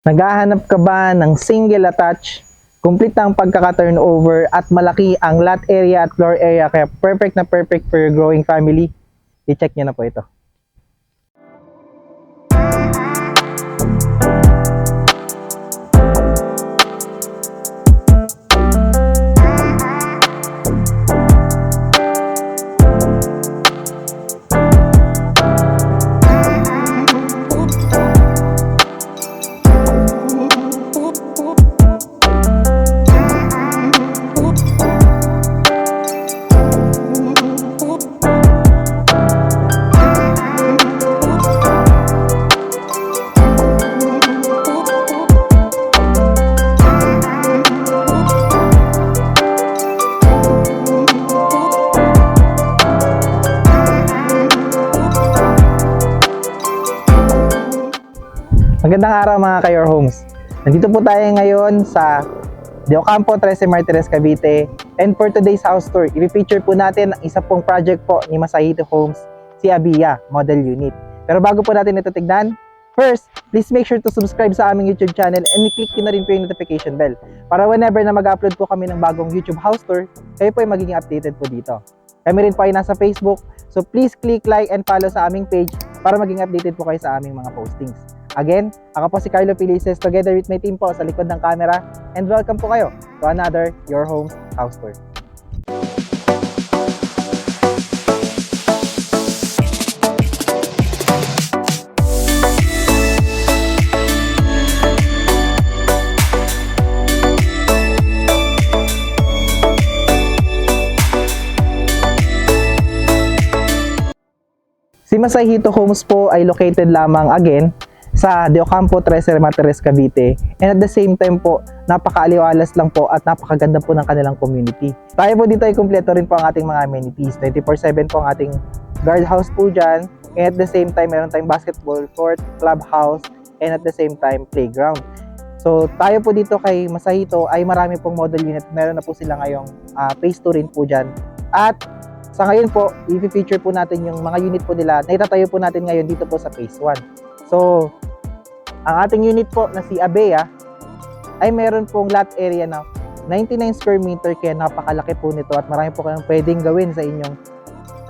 Naghahanap ka ba ng single attach, complete ang pagkaka-turnover at malaki ang lot area at floor area kaya perfect na perfect for your growing family? I-check nyo na po ito. Magandang araw mga Kayor Homes. Nandito po tayo ngayon sa De Ocampo, 13 Martires, Cavite. And for today's house tour, i-feature po natin ang isa pong project po ni Masahito Homes, si Abia Model Unit. Pero bago po natin ito tignan, first, please make sure to subscribe sa aming YouTube channel and i-click nyo na rin po yung notification bell para whenever na mag-upload po kami ng bagong YouTube house tour, kayo po ay magiging updated po dito. Kami rin po ay nasa Facebook, so please click like and follow sa aming page para maging updated po kayo sa aming mga postings. Again, ako po si Carlo Felices together with my team po sa likod ng camera and welcome po kayo to another Your Homes House Tour. Si Masahito Homes po ay located lamang again sa De Ocampo, 13 Martires, Cavite, and at the same time po, napakaaliwalas lang po at napakaganda po ng kanilang community. Tayo po dito ay kumpleto rin po ang ating mga amenities. 24/7 po ang ating guardhouse po dyan, and at the same time, meron tayong basketball court, clubhouse, and at the same time, playground. So tayo po dito kay Masahito ay marami pong model unit. Meron na po sila ngayong phase 2 rin po dyan. At sa ngayon po, i-feature po natin yung mga unit po nila na itatayo po natin ngayon dito po sa phase 1. So, ang ating unit po na si Abea ay meron pong lot area na 99 square meter kaya napakalaki po nito at marami po kayong pwedeng gawin sa inyong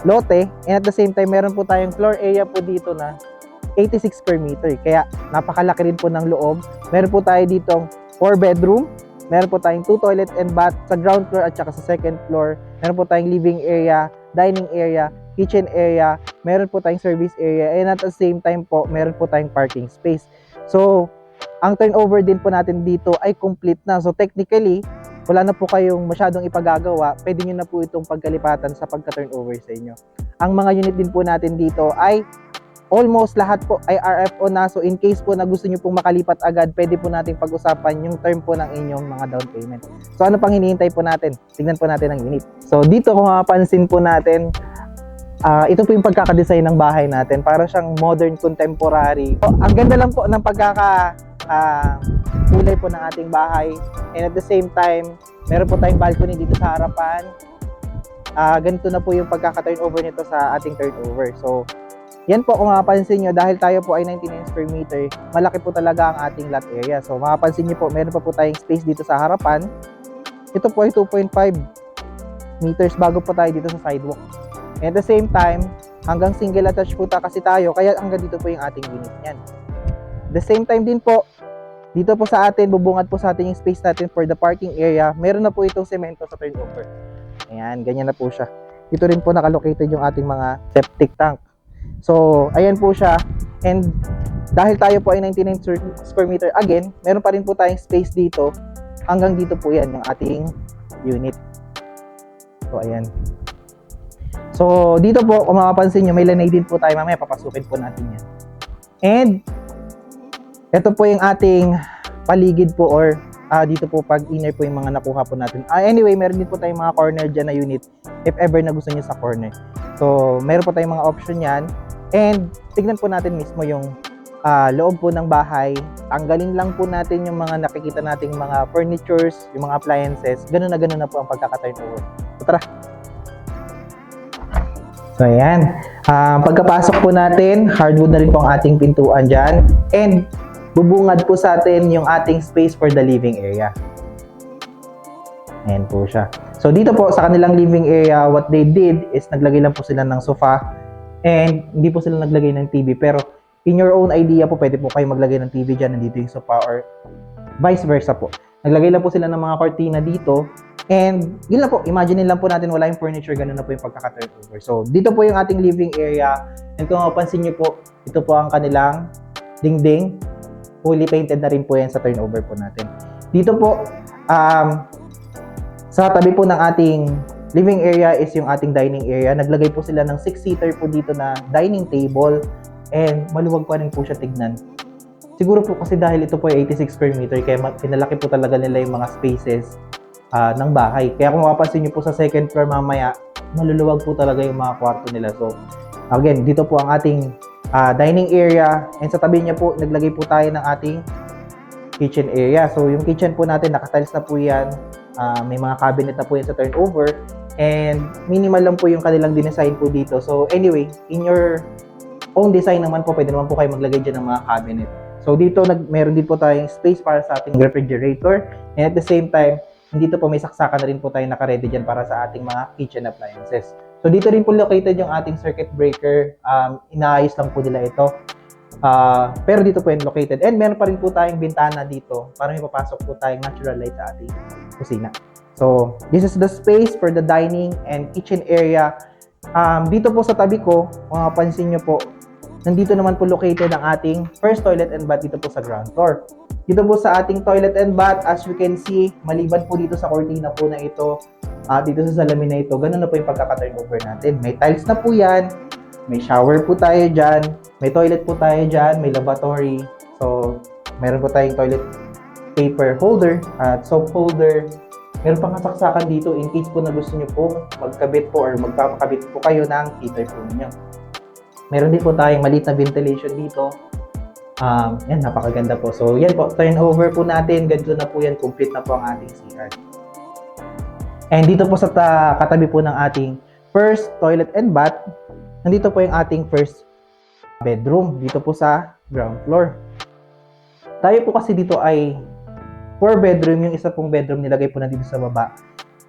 lote. And at the same time, meron po tayong floor area po dito na 86 square meter kaya napakalaki rin po ng loob. Meron po tayo ditong 4 bedroom, meron po tayong 2 toilet and bath sa ground floor at saka sa second floor. Meron po tayong living area, dining area, kitchen area, meron po tayong service area, and at the same time po, meron po tayong parking space. So, ang turnover din po natin dito ay complete na. So, technically, wala na po kayong masyadong ipagagawa. Pwede nyo na po itong pagkalipatan sa pagka-turnover sa inyo. Ang mga unit din po natin dito ay almost lahat po ay RFO na. So, in case po na gusto nyo pong makalipat agad, pwede po natin pag-usapan yung term po ng inyong mga down payment. So, ano pang hinihintay po natin? Tignan po natin ang unit. So, dito kung mapapansin po natin, ito po yung pagkakadesign ng bahay natin. Para siyang modern contemporary. So, ang ganda lang po ng kulay po ng ating bahay. And at the same time, meron po tayong balcony dito sa harapan. Ganito na po yung pagkaka-turnover nito sa ating turnover. So, yan po kung mapapansin nyo, dahil tayo po ay 99 square meter, malaki po talaga ang ating lot area. So, mapapansin nyo po, meron pa po tayong space dito sa harapan. Ito po ay 2.5 meters bago po tayo dito sa sidewalk. And at the same time, hanggang single attach po kasi tayo, kaya hanggang dito po yung ating unit niyan. The same time din po, dito po sa atin, bubungad po sa atin yung space natin for the parking area. Meron na po itong semento sa turnover. Ayan, ganyan na po siya. Dito rin po nakalocated yung ating mga septic tank. So, ayan po siya. And dahil tayo po ay 99 square meter, again, meron pa rin po tayong space dito. Hanggang dito po yan yung ating unit. So, ayan. So, dito po, kung makapansin nyo, may lanay din po tayo. Mamaya, papasukin po natin yan. And, ito po yung ating paligid po or dito po pag inner po yung mga nakuha po natin. Anyway, meron din po tayong mga corner dyan na unit if ever na gusto nyo sa corner. So, meron po tayong mga option yan. And, tignan po natin mismo yung loob po ng bahay. Tanggalin lang po natin yung mga nakikita nating mga furnitures, yung mga appliances. Ganun na po ang pagkaka-turnover. So, tara! So, ayan. Pagkapasok po natin, hardwood na rin po ang ating pintuan dyan. And, bubungad po sa atin yung ating space for the living area. Ayan po siya. So dito po sa kanilang living area, what they did is naglagay lang po sila ng sofa and hindi po sila naglagay ng TV. Pero in your own idea po, pwede po kayo maglagay ng TV dyan, nandito yung sofa or vice versa po. Naglagay lang po sila ng mga cortina dito. And yun lang po, imagine lang po natin wala yung furniture, ganun na po yung pagkaka-turnover. So dito po yung ating living area. And kung mapansin nyo po, ito po ang kanilang dingding. Fully painted na rin po yan sa turnover po natin. Dito po, sa tabi po ng ating living area is yung ating dining area. Naglagay po sila ng 6-seater po dito na dining table. And maluwag pa rin po siya tignan. Siguro po kasi dahil ito po ay 86 square meter, kaya pinalaki po talaga nila yung mga spaces ng bahay. Kaya kung mapapansin nyo po sa second floor mamaya, maluluwag po talaga yung mga kwarto nila. So, again, dito po ang ating dining area. And sa tabi niya po, naglagay po tayo ng ating kitchen area. So, yung kitchen po natin, nakatiles na po yan. May mga cabinet na po yan sa turnover. And minimal lang po yung kanilang dinesign po dito. So, anyway, in your own design naman po, pwede naman po kayo maglagay dyan ng mga cabinet. So, dito, meron din po tayong space para sa ating refrigerator. And at the same time, dito po may saksakan na rin po tayo naka-ready dyan para sa ating mga kitchen appliances. So dito rin po located yung ating circuit breaker. Inaayos lang po nila ito. Pero dito po yung located. And meron pa rin po tayong bintana dito para may papasok po tayong natural light sa ating kusina. So this is the space for the dining and kitchen area. Dito po sa tabi ko, kung mapansin nyo po, nandito naman po located ang ating first toilet and bath dito po sa ground floor. Dito po sa ating toilet and bath, as you can see, maliban po dito sa cortina po na ito, dito sa salamin na ito, ganun na po yung pagkaka-turnover natin. May tiles na po yan, may shower po tayo dyan, may toilet po tayo dyan, may lavatory. So, meron po tayong toilet paper holder at soap holder. Meron pang saksakan dito in case po na gusto nyo po magkabit po or magpapakabit po kayo ng heater po ninyo. Meron din po tayong maliit na ventilation dito. Yan, napakaganda po. So, yan po, turnover po natin. Ganito na po yan. Complete na po ang ating CR. And dito po sa katabi po ng ating first toilet and bath, nandito po yung ating first bedroom. Dito po sa ground floor. Tayo po kasi dito ay 4 bedroom. Yung isa pong bedroom nilagay po na dito sa baba.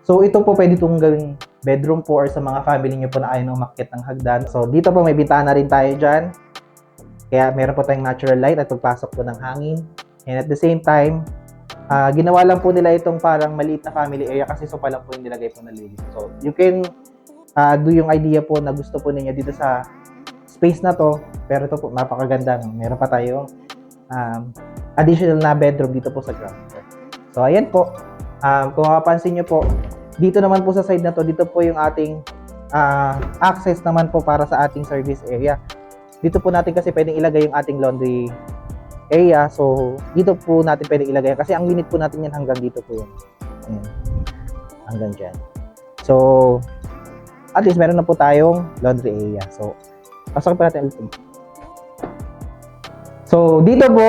So, ito po pwede itong gawing bedroom po or sa mga family nyo po na ayaw nang umakyat ng hagdan. So, dito po may bintana rin tayo dyan. Kaya meron po tayong natural light at pagpasok po ng hangin. And at the same time, ginawa lang po nila itong parang maliit na family area kasi sopa lang po yung nilagay po na ladies. So, you can do yung idea po na gusto po ninyo dito sa space na to. Pero ito po, napakaganda. No? Meron pa tayong additional na bedroom dito po sa ground floor. So, ayan po. Kung mapapansin nyo po, dito naman po sa side na to, dito po yung ating access naman po para sa ating service area. Dito po natin kasi pwedeng ilagay yung ating laundry area. So, dito po natin pwedeng ilagay. Kasi ang limit po natin yan hanggang dito po yan. Ayan. Hanggang dyan. So, at least meron na po tayong laundry area. So, pasok pa natin ulit. So, dito po,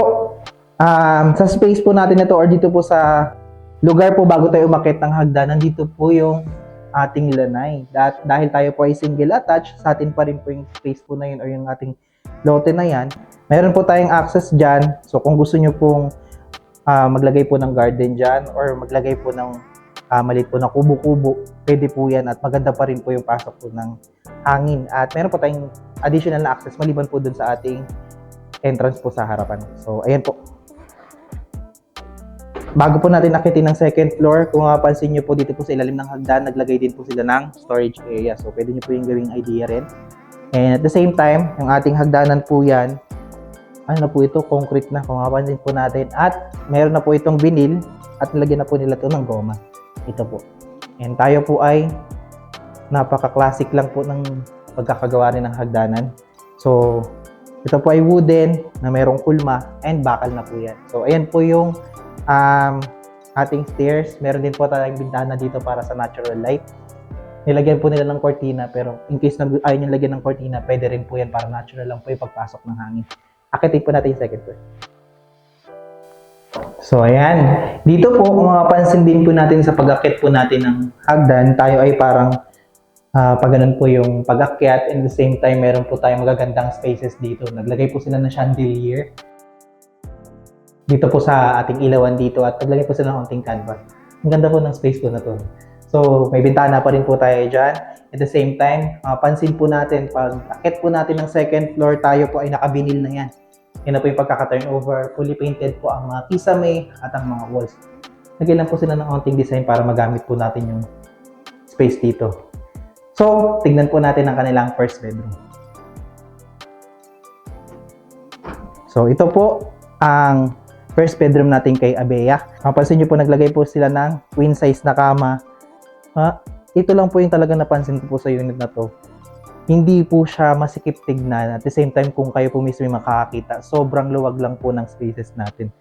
sa space po natin ito or dito po sa lugar po bago tayo umakyat ng hagdan, nandito po yung ating lanay. Dahil tayo po ay single attached, sa atin pa rin po yung space po na yun or yung ating lote na yan. Meron po tayong access dyan. So kung gusto nyo pong maglagay po ng garden dyan or maglagay po ng maliit po na kubo-kubo, pwede po yan at maganda pa rin po yung pasok po ng hangin. At meron po tayong additional na access maliban po dun sa ating entrance po sa harapan. So ayan po. Bago po natin akitin ng second floor, kung mapapansin nyo po dito po sa ilalim ng hagdan, naglagay din po sila ng storage area. So, pwede nyo po yung gawing idea rin. And at the same time, yung ating hagdanan po yan, ano na po ito, concrete na, kung mapapansin po natin. At meron na po itong vinyl at nilagyan na po nila ito ng goma. Ito po. And tayo po ay napaka-classic lang po ng pagkakagawa rin ng hagdanan. So, ito po ay wooden na merong kulma and bakal na po yan. So, ayan po yung ating stairs. Meron din po tayong bintana dito para sa natural light. Nilagyan po nila ng cortina, pero in case na ayaw nyo lagyan ng cortina, pwede rin po yan para natural lang po yung pagpasok ng hangin. Akitin po natin yung second floor. So, ayan. Dito po, kung mapapansin din po natin sa pag-akit po natin ng hagdan, tayo ay parang pag ganun po yung pag-akyat. And the same time, meron po tayong magagandang spaces dito. Naglagay po sila ng chandelier. dito po sa ating ilawan dito at naglagay po sila ng konting canvas. Ang ganda po ng space po na to. So, may bintana pa rin po tayo dyan. At the same time, pansin po natin, pag akit po natin ng second floor, tayo po ay nakabinil na yan. Yan na po yung pagkaka-turnover. Fully painted po ang mga kisame at ang mga walls. Lagyan lang po sila ng konting design para magamit po natin yung space dito. So, tignan po natin ang kanilang first bedroom. So, ito po ang first bedroom natin kay Abea. Mapansin nyo po, naglagay po sila ng queen size na kama. Ito lang po yung talagang napansin ko po sa unit na to. Hindi po siya masikip tignan. At the same time, kung kayo po mismo makakakita, sobrang luwag lang po ng spaces natin.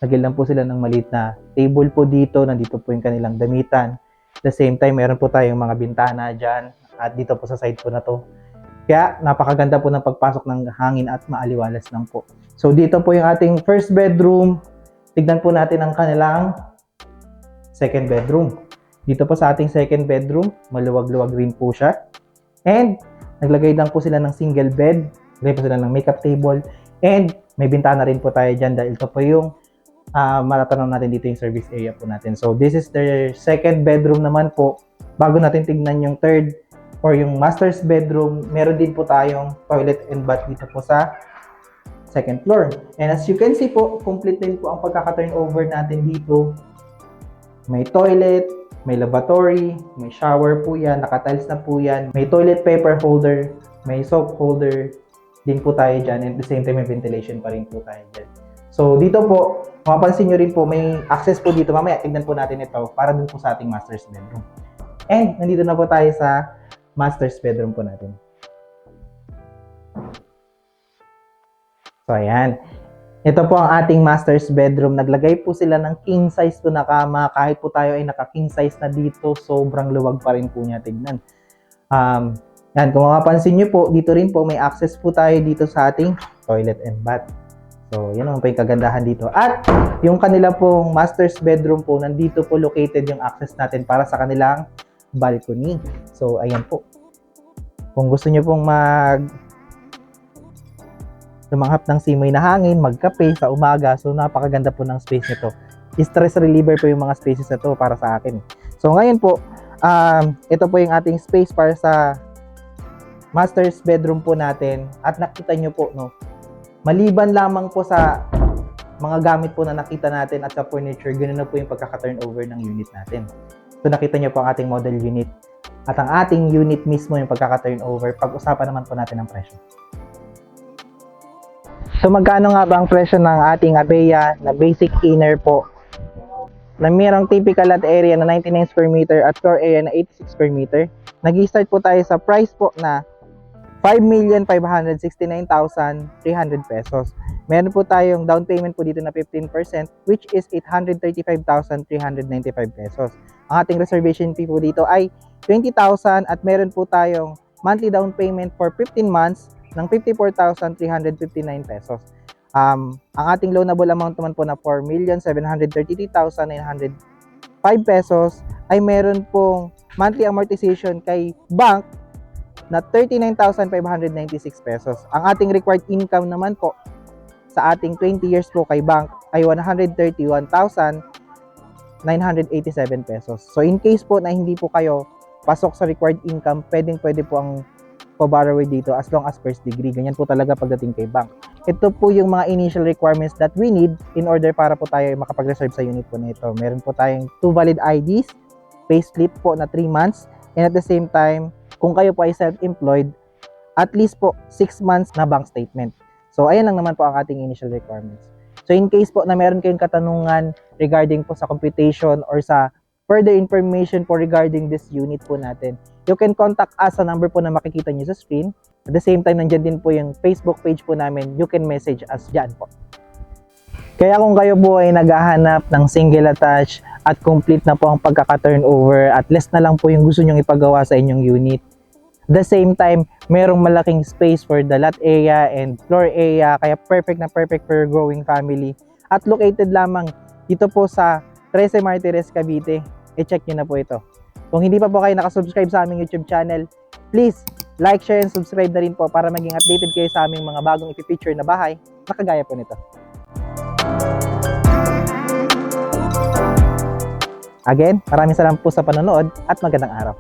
Lagyan lang po sila ng maliit na table po dito. Nandito po yung kanilang damitan. At the same time, meron po tayong mga bintana dyan. At dito po sa side po na to. Kaya napakaganda po ng pagpasok ng hangin at maaliwalas lang po. So dito po yung ating first bedroom. Tignan po natin ang kanilang second bedroom. Dito po sa ating second bedroom, maluwag-luwag rin po siya. And naglagay lang po sila ng single bed. Naglagay po sila ng makeup table. And may bintana rin po tayo dyan dahil ito po yung matatanaw natin dito yung service area po natin. So this is the second bedroom naman po. Bago natin tignan yung third or yung master's bedroom, meron din po tayong toilet and bath dito po sa second floor. And as you can see po, complete din po ang pagkaka-turnover natin dito. May toilet, may lavatory, may shower po yan, nakatiles na po yan, may toilet paper holder, may soap holder din po tayo dyan, and at the same time may ventilation pa rin po tayo dyan. So dito po, mapapansin nyo rin po, may access po dito. Mamaya, tignan po natin ito para dun po sa ating master's bedroom. And nandito na po tayo sa master's bedroom po natin. So, ayan. Ito po ang ating master's bedroom. Naglagay po sila ng king size po na kama. Kahit po tayo ay naka-king size na dito, sobrang luwag pa rin po niya tignan. Yan, kung mapapansin nyo po, dito rin po may access po tayo dito sa ating toilet and bath. So, yan naman po yung kagandahan dito. At yung kanila pong master's bedroom po, nandito po located yung access natin para sa kanilang balcony. So, ayan po. Kung gusto nyo pong lumanghap ng simoy na hangin, magkape sa umaga. So, napakaganda po ng space nito. Stress reliever po yung mga spaces na to para sa akin. So, ngayon po, ito po yung ating space para sa master's bedroom po natin. At nakita nyo po, no, maliban lamang po sa mga gamit po na nakita natin at sa furniture, ganoon na po yung pagkaka-turnover ng unit natin. So, nakita nyo po ang ating model unit. At ang ating unit mismo yung pagkaka-turnover. Pag-usapan naman po natin ang presyo. So, magkano nga ba ang presyo ng ating Abea na basic inner po? Na mayroong typical lot area na 99 square meter at floor area na 86 square meter. Nag-start po tayo sa price po na 5,569,300 pesos. Meron po tayong down payment po dito na 15% which is 835,395 pesos. Ang ating reservation fee po dito ay 20,000 at meron po tayong monthly down payment for 15 months ng 54,359 pesos. Ang ating loanable amount naman po na 4,733,905 pesos ay meron pong monthly amortization kay bank na 39,596 pesos. Ang ating required income naman po sa ating 20 years po kay bank ay 131,987 pesos. So in case po na hindi po kayo pasok sa required income, pwede po ang pa-borrower dito as long as first degree. Ganyan po talaga pagdating kay bank. Ito po yung mga initial requirements that we need in order para po tayo makapag-reserve sa unit po nito. Meron po tayong 2 valid IDs, payslip po na 3 months, and at the same time, kung kayo po ay self-employed, at least po 6 months na bank statement. So, ayan lang naman po ang ating initial requirements. So, in case po na meron kayong katanungan regarding po sa computation or sa further information po regarding this unit po natin, you can contact us sa number po na makikita nyo sa screen. At the same time, nandyan din po yung Facebook page po namin. You can message us dyan po. Kaya kung kayo po ay naghahanap ng single attached at complete na po ang pagkaka-turnover at less na lang po yung gusto nyong ipagawa sa inyong unit. At the same time, merong malaking space for the lot area and floor area. Kaya perfect na perfect for your growing family. At located lamang dito po sa 13 Martires, Cavite. I-check nyo na po ito. Kung hindi pa po kayo nakasubscribe sa aming YouTube channel, please like, share, and subscribe na rin po para maging updated kayo sa aming mga bagong ipipicture na bahay na kagaya po nito. Again, maraming salamat po sa panonood at magandang araw.